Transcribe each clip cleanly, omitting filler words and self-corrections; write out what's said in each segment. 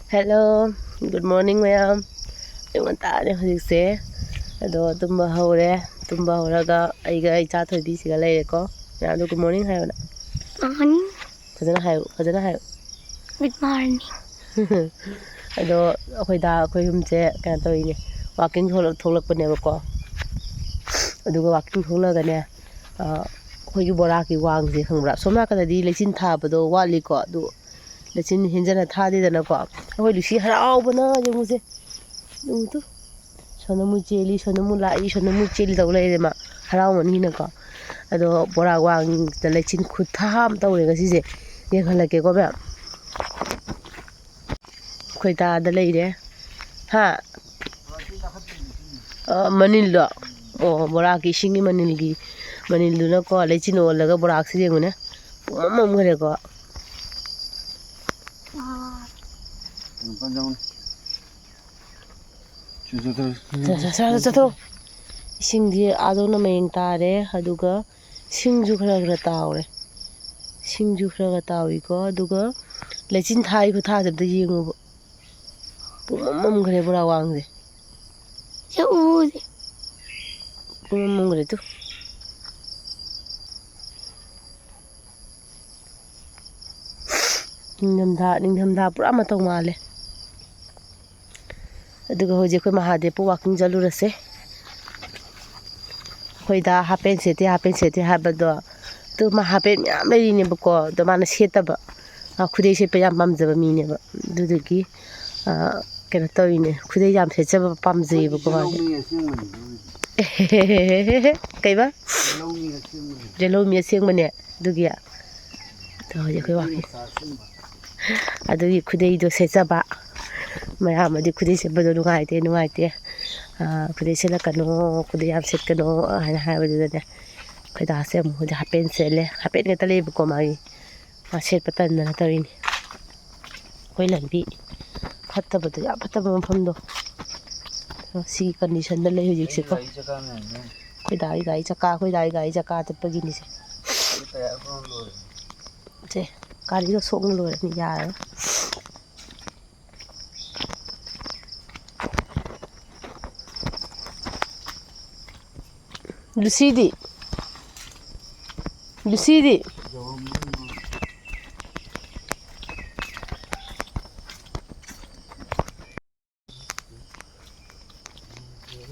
Hello, good morning ma'am. Ayun taane hojikse. Ado tumba hore, tumba horaga aiga icha thobi siga leire ko. Ado good morning hayo na. Morning. Fajana hayo. Good morning. Ado akhoi da akhoi humse kana tawine. Walking tholakpane ba ko. Aduga walking tholaga ne akhoi gi bora ki wang je khangbra. Somna kada di lechin tha bado wali ko adu lechin hinjana tha di dana ko. Akhoi lusi harau bana jenguse. Du sonamu cheli sonamu lai sonamu cheli daw leire ma harau mani na ko. Ado bora wang da lechin khutham tawre ngasi je yenghalake ko ba. Khoi da leire. Ha manil do o bora ki singi manil du na ko lechin olaga bora aksi jengune mamam gare ko. Chathro singdi adona mayeng tare aduga singju khara taure singju khara tawi ko aduga lechin thai khu tha jabda yengu mamam gare bora wangje mamam gare tu ningdhamda pura matau male aduga hoje khoi Mahadev walking jalurase khoi da hapen sete habado tu Mahapen myam leine bako do mana setaba khudei se pe yam pamjaba mine ba dudugi kena tawine khudei yam sechaba pamjei bako ma kaiba jelo mi sengmane dugi to hoje khoi walking adugi khudei do sechaba mayam adi khudei se bado nugaite khudei se la kano khudei yam set kano ana haibadu ne khoi da se mu hoje hapen sele hapen ne tale bako magi ma set patan na tawini khoi lambi phattabadu ya phattaba mafamdo si condition da lei hojik se ko khoi da gai chaka tapagi ni se kari do song lo ni ya Lucidi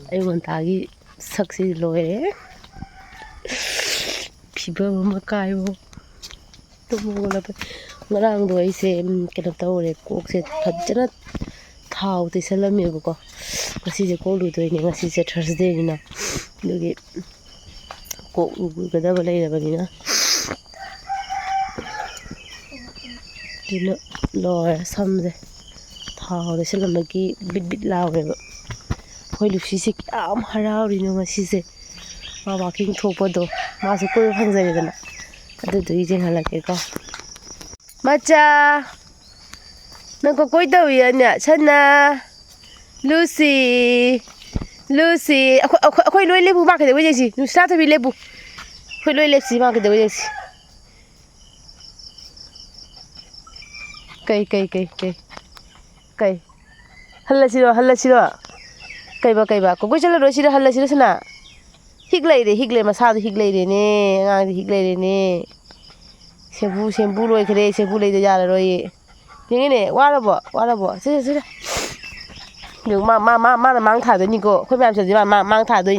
ayun tagi saksi loire phiba ma kaibo tumola ngarang do aise kena tawre kok se phajana thau te salame ko ngasi je ko lu doine ngasi je Thursday ni na dugi ko gada balai rabani na dina lo samje thau de salamagi bit lawe ba khoi lusi se am harauri no ngasi se ma walking thopodo ma su ko phangjare dana adu du ije halake ko macha nang ko koi dawi anya chana Lucy akhoi loi lebu ma ke de wejesi nu sta to bi lebu khoi loi lepsi ma ke de wejesi kai hallasiro kai ba ko chalo ro sira hallasiro sana higle masadu higle ne ngang higle ne sembu loi khre sembu lei de jara roi yengine warabo se Được mà mang thả tới cô khôi mẹ gì mà mang thả tới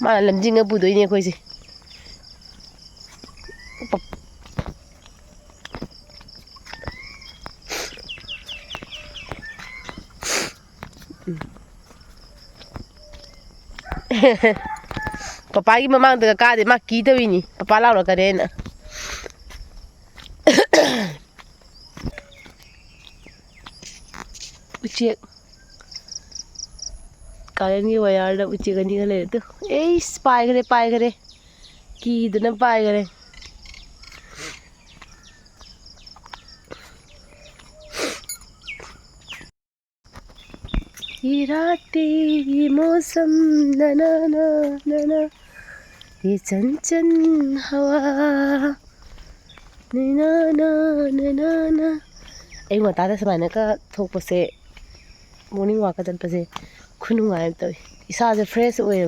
mà làm gì ngơ bù tới nhỉ khôi gì papa cái mà mang từ cái để mà ký tới nhỉ papa lao được cái đấy nè uciek kalian ni wayar da uciek ni kale tu pai kare ki dana pai kare रात तेरी मौसम नना ना नना ये चंचन हवा नना ना नना ना अय मतादा समाना का थोपसे मॉर्निंग वॉक का चलपसे खुनुंगाय तवे इसाजे फ्रेश ओए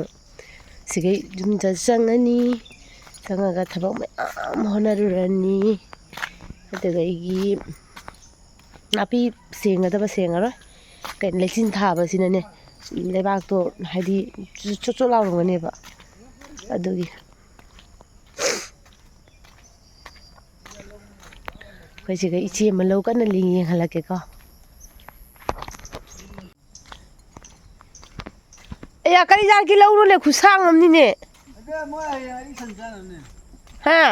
सिगे जुम चंगनी चंगा थबक मयाम होनरुरनी अदगी नापी सेंगदबा सेंगरो कई लेचिन थाबसिनने लेबाकतो हाइदी चोचो लाउरगनेबा अदगी खैसिगे इचे मलौ कन लिंग हलके को या करी जार की लौरो ले खुसांग हमनी ने हाँ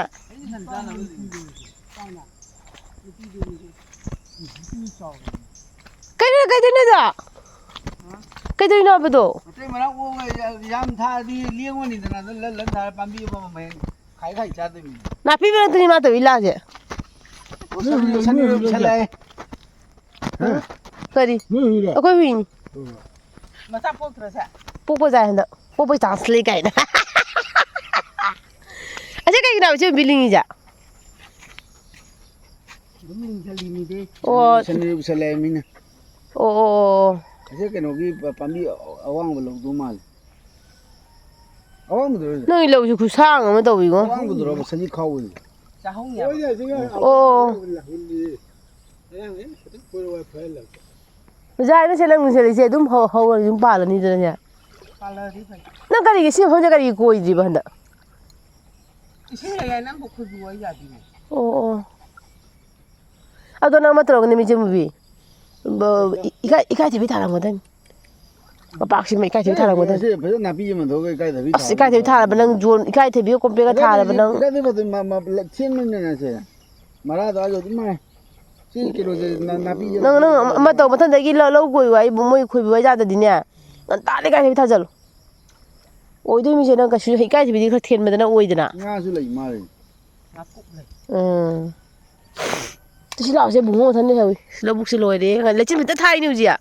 कई दा कई ना बदो ते मरा वो याम था दी लियंग वनी तना लन था पांबी बम में खाई जाते मी नापी बन तनी मा तो इलाज है सन चले करी कोई भी मसा पोत्र सा पोपो जाए ना पोपो चांस ले गए ना अच्छा कहीं ना बच्चे बिलिंग जा बिलिंग चली नहीं दे ओ सन चले मीना ओ ऐसे के नोगी पांबी अवांग बोलो दो माल अवांग दो नहीं लोग जो खुशांग में तो भी को अवांग दो सनी खाओ चाहूं या ओ जाए ना चलें मुझे लेके तुम हो तुम पालन नहीं देना यार ना करी किसी हो जा करी कोई जी बंदा इसे ले ना बुक दुआ जाती है ओ अब तो ना मत रोक नहीं मुझे मूवी इकाई थे भी थारा मदन पार्क से में इकाई थे भी थारा मदन ऐसे फिर ना भी में धोगे इकाई थे भी इकाई थे भी थारा बनंग जोन इकाई थे भी को पे का थारा बनंग इकाई थे भी चीन में ना से मरा तो आज तुम मैं 10 किलो से ना भी नंग मत तो मत दगी लो कोई वाई मोई खोई वाई जाता दिने ताले इकाई थे भी था चलो ओई दो मिसे नंग कशु इकाई थे भी खर थेन मदना ओई दना nga su lai mari nga kuk lai तो लाओ से बुंगो थने है लो बुक से लोय दे लेचिन बित थाई नि उजिया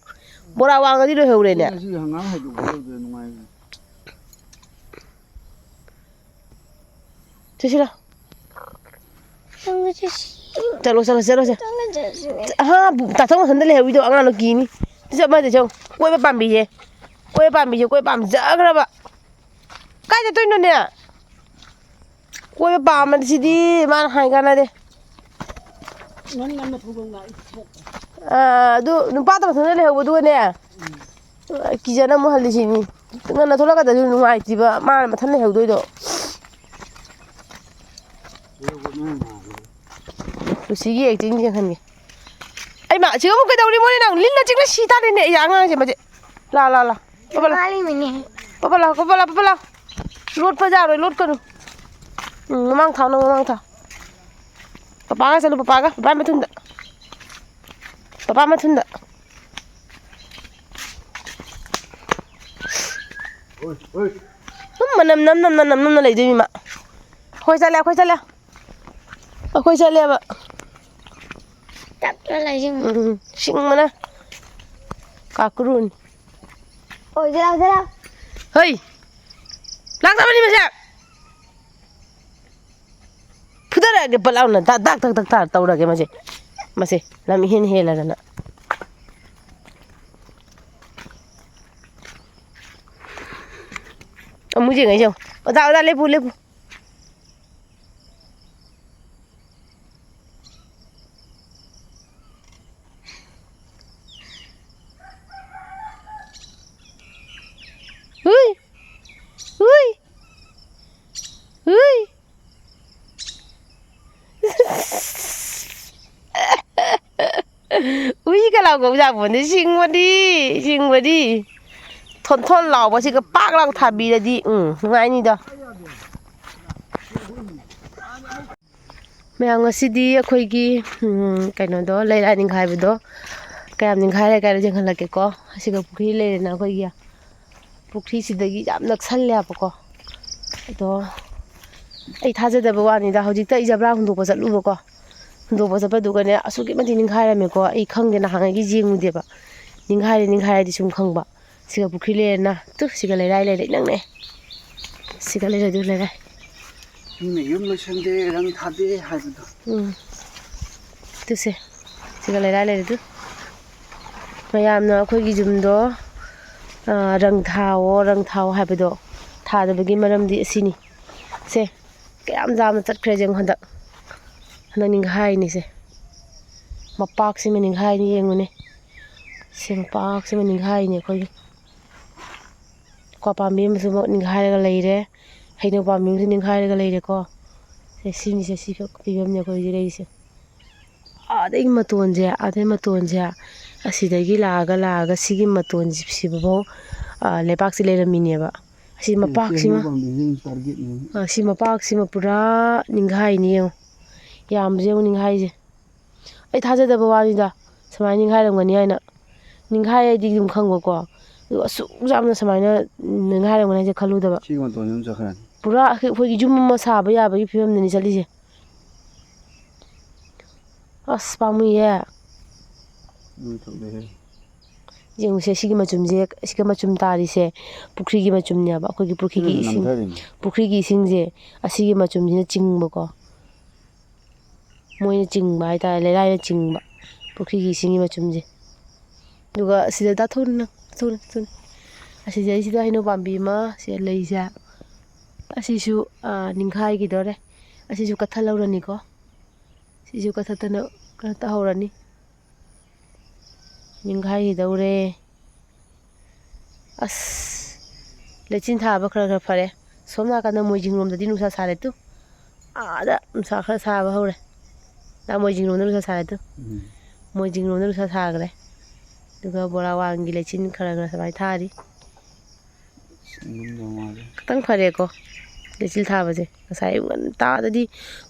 बोरा वांग दी लो हेउरे ने si hanga ha du bo de ngai चला चलो चलो चलो हाँ ताथों हंदले हेवी तो अंगा लो कीनी तो मैं देखो कोई पाम्बी जे कोई पाम जागरबा काय जे तोइनो ने कोई पाम सिदी मान हाय गाना दे अदु नुपा तो हंदले हेव दुने किजना मो हलिसिनी ngana thola ka da nu ngai ti ba ma mathan le heudoi do lu si gi acting je khan ge ai ma chi mo kai dau ni mo ni nang lin na ching na si ta ni ne ya nga je ma je la वाली में नहीं papa load pa ja rồi load ka nu mang thao papa ga salu papa ma thunda oi nam lấy đi mà khôi ra leo ba tập ra lại chứ xinh mà nè cả cừu ôi ra hey lang sama ni masa pudara ke palau na tak tahu dah ke masih lami hin hela na मुझे नहीं जाओ उदा ले पू cái nào cũng ra buồn đi xinh quá đi thon lão bác sĩ cái bác lao thả bì là đi ngay như đó mẹ ngasi đi khơi ki cái nó đó lấy lại những khai về đó cái làm những khai lại cái là chẳng hạn là cái có chỉ có bukhi lấy nào khơi kia bukhi chỉ đấy giảm được săn lẹ bako đó ai thà ra được bao nhiêu đó hồi trước giờ bao nhiêu bữa giờ luôn bako đồ bữa giờ phải đồ cái này asuki mà thì những khai là mấy có ai khăng cái nào hàng cái gì cũng được ba những khai thì sung khăng ba siga pukri lerna tu siga leirai leirai nangne siga leirai du leirai ꯃꯤꯅ ꯌꯨꯝ ꯂꯣꯏꯁꯟꯗꯦ ꯔꯪ ꯊꯥꯗꯦ ꯍꯥꯏꯕꯗꯣ tu se siga leirai leirai du mayamna akhoi gi jumdo rang thao haibado thadabagi maramdi asini se kayam jamna chatkre jeng handak haning hai ni se mapak si mening hai ni yengune se mapak si mening hai ni khoi ko pambi musu mo ning hai ga leire haino pambi musu ning hai ga leire ko se sini se si pibam ne khoi ji se adai matonje asidagi laaga sigi maton sibabo lepak si leiramine ba asi mapak sima si mapak sima pura ninghai ni yam je ninghai je ai thaja da bawani da samai ninghai ramgani aina ninghai ai di dum khanggo ko asu jamna samai na ninghai ramgani je khalu da ba ꯁꯤꯒꯤ ꯃꯇꯣꯟ ꯌꯨꯝ ꯆꯠꯈ꯭ꯔꯅꯤ pura ꯑꯩꯈꯣꯏꯒꯤ ꯌꯨꯝ ꯑꯃ ꯁꯥꯕ ꯌꯥꯕꯒꯤ ꯐꯤꯕꯝꯗꯅꯤ ꯆꯠꯂꯤꯁꯦ ꯑꯁ ꯄꯥꯝꯃꯨꯏꯌꯦ ꯌꯦꯡꯉꯨꯁꯦ ꯁꯤꯒꯤ ꯃꯆꯨꯝꯁꯦ ꯁꯤꯒ ꯃꯆꯨꯝ ꯇꯥꯔꯤꯁꯦ ꯄꯨꯈ꯭ꯔꯤꯒꯤ ꯃꯆꯨꯝꯅꯦꯕ ꯑꯩꯈꯣꯏꯒꯤ ꯄꯨꯈ꯭ꯔꯤꯒꯤ ꯏꯁꯤꯡꯁꯦ ꯑꯁꯤꯒꯤ ꯃꯆꯨꯝꯁꯤꯅ ꯆꯤꯡꯕꯀꯣ ꯃꯣꯏꯅ ꯆꯤꯡꯕ ꯍꯥꯏꯇꯥꯔꯦ ꯂꯩꯔꯥꯏꯅ ꯆꯤꯡꯕ ꯄꯨꯈ꯭ꯔꯤꯒꯤ ꯏꯁꯤꯡꯒꯤ ꯃꯆꯨꯝꯁꯦ ꯑꯗꯨꯒ ꯑꯁꯤꯗ ꯊꯨꯅ ꯑꯁꯤꯗꯩꯁꯤꯗ ꯍꯩꯅꯧ ꯄꯥꯝꯕꯤ ꯑꯃ ꯁꯤ ꯂꯩꯁꯦ ꯑꯁꯤꯁꯨ ꯅꯤꯡꯈꯥꯏꯈꯤꯗꯣꯔꯦ ꯑꯁꯤꯁꯨ ꯀꯠꯊꯠꯍꯧꯔꯅꯤꯀꯣ ꯁꯤꯁꯨ ꯀꯠꯊꯠꯇꯅ ꯀꯩꯅꯣ ꯇꯧꯍꯧꯔꯅꯤ ꯅꯤꯡꯈꯥꯏꯈꯤꯗꯧꯔꯦ ꯑꯁ ꯂꯩꯆꯤꯟ ꯊꯥꯕ ꯈꯔ ꯐꯔꯦ ꯁꯣꯝ ꯅꯥꯀꯟꯗ ꯃꯣꯏꯖꯤꯡꯂꯣꯝꯗꯗꯤ ꯅꯨꯡꯁꯥ ꯁꯥꯔꯦ ꯇꯨ ꯑꯥꯗ ꯅꯨꯡꯁꯥ ꯈꯔ ꯁꯥꯕ ꯍꯧꯔꯦ ꯃꯣꯏꯖꯤꯡꯂꯣꯝꯗ ꯅꯨꯡꯁꯥ ꯁꯥꯔꯦ ꯇꯨ ꯃꯣꯏꯖꯤꯡꯂꯣꯝꯗ ꯅꯨꯡꯁꯥ ꯁꯥꯈ꯭ꯔꯦ ꯑꯗꯨꯒ ꯕꯣꯔꯥꯋꯥꯡꯒꯤ ꯂꯩꯆꯤꯟ ꯈꯔ ꯁꯨꯃꯥꯏꯅ ꯊꯥꯔꯤ ꯈꯤꯇꯪ ꯐꯔꯦꯀꯣ ꯂꯩꯆꯤꯜ ꯊꯥꯕꯁꯦ ꯉꯁꯥꯏ ꯑꯌꯨꯛ ꯉꯟꯇꯥꯗꯗꯤ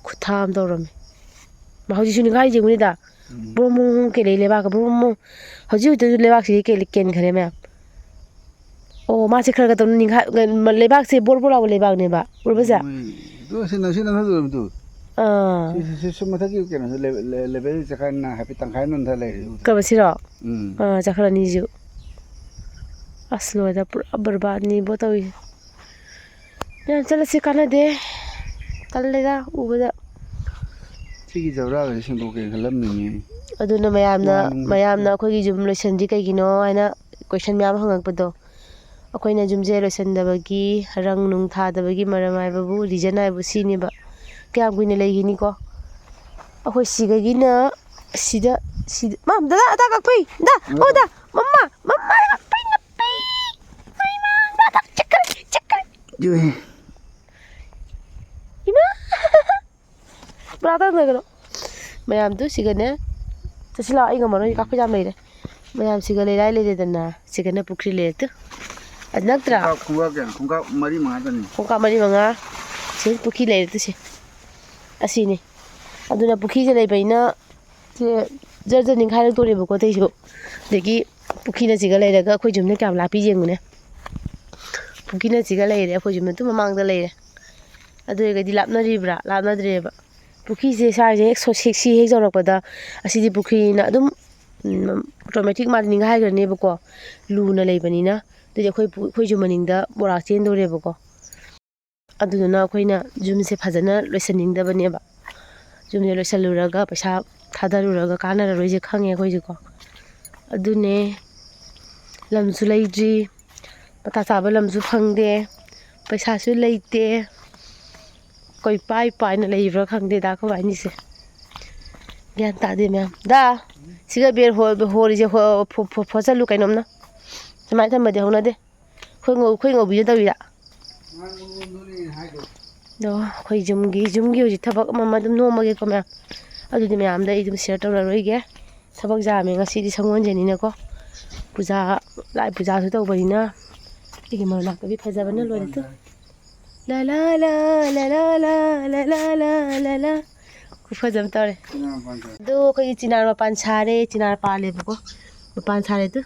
ꯈꯨꯠꯊꯥ ꯑꯃ ꯇꯧꯔꯝꯃꯦ ꯍꯧꯖꯤꯛꯁꯨ ꯅꯤꯡꯈꯥꯏ ꯌꯦꯡꯉꯨꯅꯤꯗ ꯕ꯭ꯔꯣꯃꯣ ꯀꯦꯜꯂꯤ ꯂꯩꯕꯥꯛꯀ ꯕ꯭ꯔꯣꯃꯣ ꯍꯧꯖꯤꯛꯇꯁꯨ ꯂꯩꯕꯥꯛꯁꯤꯗꯤ ꯀꯦꯟꯈ꯭ꯔꯦ ꯃꯌꯥꯝ ꯑꯣ ꯃꯥꯁꯦ ꯈꯔ ꯇꯧꯅ ꯅꯤꯡꯈꯥꯏ ꯂꯩꯕꯥꯛꯁꯦ ꯕꯣꯔ ꯂꯥꯎꯕ ꯂꯩꯕꯥꯛꯅꯦꯕ ꯎꯔꯕꯁꯦ ꯁꯤ ꯃꯊꯛꯀꯤ ꯀꯩꯅꯣꯁꯦ ꯂꯦꯚꯦꯜ ꯆꯈꯥꯏꯅ ꯍꯥꯏꯐꯦꯠ ꯇꯪꯈꯥꯏ ꯅꯟꯊ ꯂꯩꯔꯤ ꯀꯕꯁꯤꯔꯣ ꯆꯈ꯭ꯔꯅꯤꯁꯨ ꯑꯁ ꯂꯣꯏꯗ ꯄꯨꯔꯥ ꯕꯔꯕꯥꯗꯅꯤꯕꯣ ꯇꯧꯔꯤꯁꯦ ꯌꯥꯝ ꯆꯠꯂꯁꯤ ꯀꯥꯟꯅꯗꯦ ꯇꯜꯂꯦꯗ ꯎꯕꯗ ꯁꯤꯒꯤ ꯖꯕ꯭ꯔꯥꯒꯁꯦ ꯁꯦꯡꯗꯣꯛꯀꯦ ꯈꯜꯂꯝꯃꯤꯅꯦ ꯑꯗꯨꯅ ꯃꯌꯥꯝꯅ ꯑꯩꯈꯣꯏꯒꯤ ꯌꯨꯝ ꯂꯣꯏꯁꯟꯗꯤ ꯀꯩꯒꯤꯅꯣ ꯍꯥꯏꯅ ꯀꯣꯏꯁꯟ ꯃꯌꯥꯝ ꯍꯪꯉꯛꯄꯗꯣ ꯑꯩꯈꯣꯏꯅ ꯌꯨꯝꯁꯦ ꯂꯣꯏꯁꯟꯗꯕꯒꯤ ꯔꯪ ꯅꯨꯡ ꯊꯥꯗꯕꯒꯤ ꯃꯔꯝ ꯍꯥꯏꯕꯕꯨ ꯔꯤꯖꯟ ꯍꯥꯏꯕꯨ ꯁꯤꯅꯦꯕ ꯀꯌꯥꯝ ꯀꯨꯏꯅ ꯂꯩꯈꯤꯅꯤꯀꯣ ꯑꯩꯈꯣꯏ ꯁꯤꯒꯒꯤꯅ ꯁꯤꯗ ꯃꯥ ꯗꯗꯥ ꯑꯗꯥ ꯀꯛꯄꯩ ꯗꯥ ꯑꯣ ꯗꯥ ꯃꯝꯃꯥ ꯀꯛꯄꯩ ꯗꯥ ꯆꯠꯈ꯭ꯔꯦ 이마 브라더는 mayam도 시간에 저실라 이거 뭐는 갖고 잠 이래 mayam 시간에 라이레데나 시간에 부크릴레트 안낙트라 공각 머리 망하더니 공각 머리 망아 제 부키레트 시 아시니 아두나 부키제 레베이나 제 저저닝 하는 도리 보고 대시고 내기 부키나 지가 레다가 아코이 좀네 깜 라피 쟁구네 부키나 지가 레이래 아코이 좀네 또 마망다 레이래 ꯑꯗꯨꯒꯗꯤ ꯂꯥꯞꯅꯔꯤꯕ꯭ꯔꯥ ꯂꯥꯞꯅꯗ꯭ꯔꯦꯕ ꯄꯨꯈ꯭ꯔꯤꯁꯦ ꯁꯥꯏꯁꯦ ꯍꯦꯛ ꯁꯤ ꯍꯦꯛ ꯆꯥꯎꯔꯛꯄꯗ ꯑꯁꯤꯗꯤ ꯄꯨꯈ꯭ꯔꯤꯅ ꯑꯗꯨꯝ ꯑꯣꯇꯣꯃꯦꯇꯤꯛ ꯃꯥꯗꯤ ꯅꯤꯡꯈꯥꯏꯈ꯭ꯔꯅꯦꯕꯀꯣ ꯂꯨꯅ ꯂꯩꯕꯅꯤꯅ ꯑꯗꯨꯗꯤ ꯑꯩꯈꯣꯏꯁꯨ ꯃꯅꯤꯡꯗ ꯕꯣꯔꯥꯛ ꯆꯦꯟꯗꯧꯔꯦꯕꯀꯣ ꯑꯗꯨꯗꯨꯅ ꯑꯩꯈꯣꯏꯅ ꯌꯨꯝꯁꯦ ꯐꯖꯅ ꯂꯣꯏꯁꯟꯅꯤꯡꯗꯕꯅꯦꯕ ꯌꯨꯝꯁꯦ ꯂꯣꯏꯁꯜꯂꯨꯔꯒ ꯄꯩꯁꯥ ꯊꯥꯗꯔꯨꯔꯒ ꯀꯥꯟꯅꯔꯔꯣꯏꯁꯦ ꯈꯪꯉꯦ ꯑꯩꯈꯣꯏꯁꯨꯀꯣ ꯑꯗꯨꯅꯦ ꯂꯝꯁꯨ ꯂꯩꯇ꯭ꯔꯤ ꯄꯇꯥ ꯆꯥꯕ ꯂꯝꯁꯨ ꯐꯪꯗꯦ ꯄꯩꯁꯥꯁꯨ ꯂꯩꯇꯦ कोई पाइना लेब्रा खंगदे दा को बाइनिसे ज्ञान तादे मैम दा सिगा बेर होरिजे फोचलु कैनोमना समाय थमदे होनादे खोइ ngौबि दबिया दो खोइ जुमगी होजि थबक अमा दम नोमगे को मैम अदुदि मैम दा इदम शेयर तौररोइगे थबक जामे ngasiदि संगोनजेनिना को पूजा लाइ पूजा सु तौबनिना इगे मरना कबि फजाबना लोरे तो La la la la la la la la la la la कुफजम तरे दो कोई चिनार पान छारे चिनार पाले बको पान छारे तो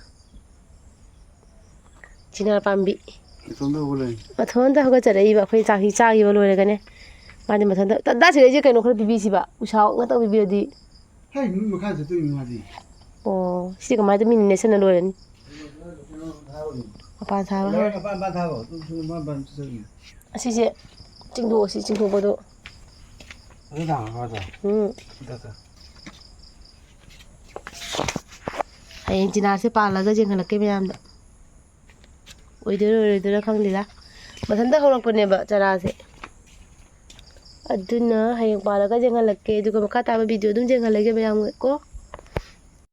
चिनार पांबी मथोंदा होगा चरई बा कोई चागी बोलो रे गने माने मथोंदा तदा से जे कनो खर बिबी सिबा उसाव ngata बिबी दी हाय नु मखा से तो नु मादी ओ सि कमाय तो मिनिनेशन लोरनी ꯃꯄꯥꯟ ꯁꯥꯕ ꯂꯣꯏ ꯍꯧꯔꯦ ꯃꯄꯥꯟ ꯊꯥꯕ ꯃꯄꯥꯟ ꯆꯠꯂꯤ ꯑꯁꯤꯁꯦ ꯆꯤꯡꯊꯣꯛꯑꯁꯤ ꯆꯤꯡꯊꯣꯛꯄꯗꯣ ꯑꯗꯨ ꯊꯥꯡꯉꯒ ꯍꯌꯦꯡ ꯆꯤꯅꯥꯁꯦ ꯄꯥꯜꯂꯒ ꯌꯦꯡꯍꯜꯂꯛꯀꯦ ꯃꯌꯥꯝꯗ ꯑꯣꯏꯗꯣꯏꯔ ꯑꯣꯏꯔꯣꯏꯗꯣꯏꯔ ꯈꯪꯗꯦꯗ ꯃꯊꯟꯇ ꯍꯧꯔꯛꯄꯅꯦꯕ ꯆꯔꯥꯁꯦ ꯑꯗꯨꯅ ꯍꯌꯦꯡ ꯄꯥꯜꯂꯒ ꯌꯦꯡꯍꯜꯂꯛꯀꯦ ꯑꯗꯨꯒ ꯃꯈꯥ ꯇꯥꯕ ꯚꯤꯗꯤꯑꯣ ꯑꯗꯨꯝ ꯌꯦꯡꯍꯜꯂꯒꯦ ꯃꯌꯥꯝ ꯀꯣ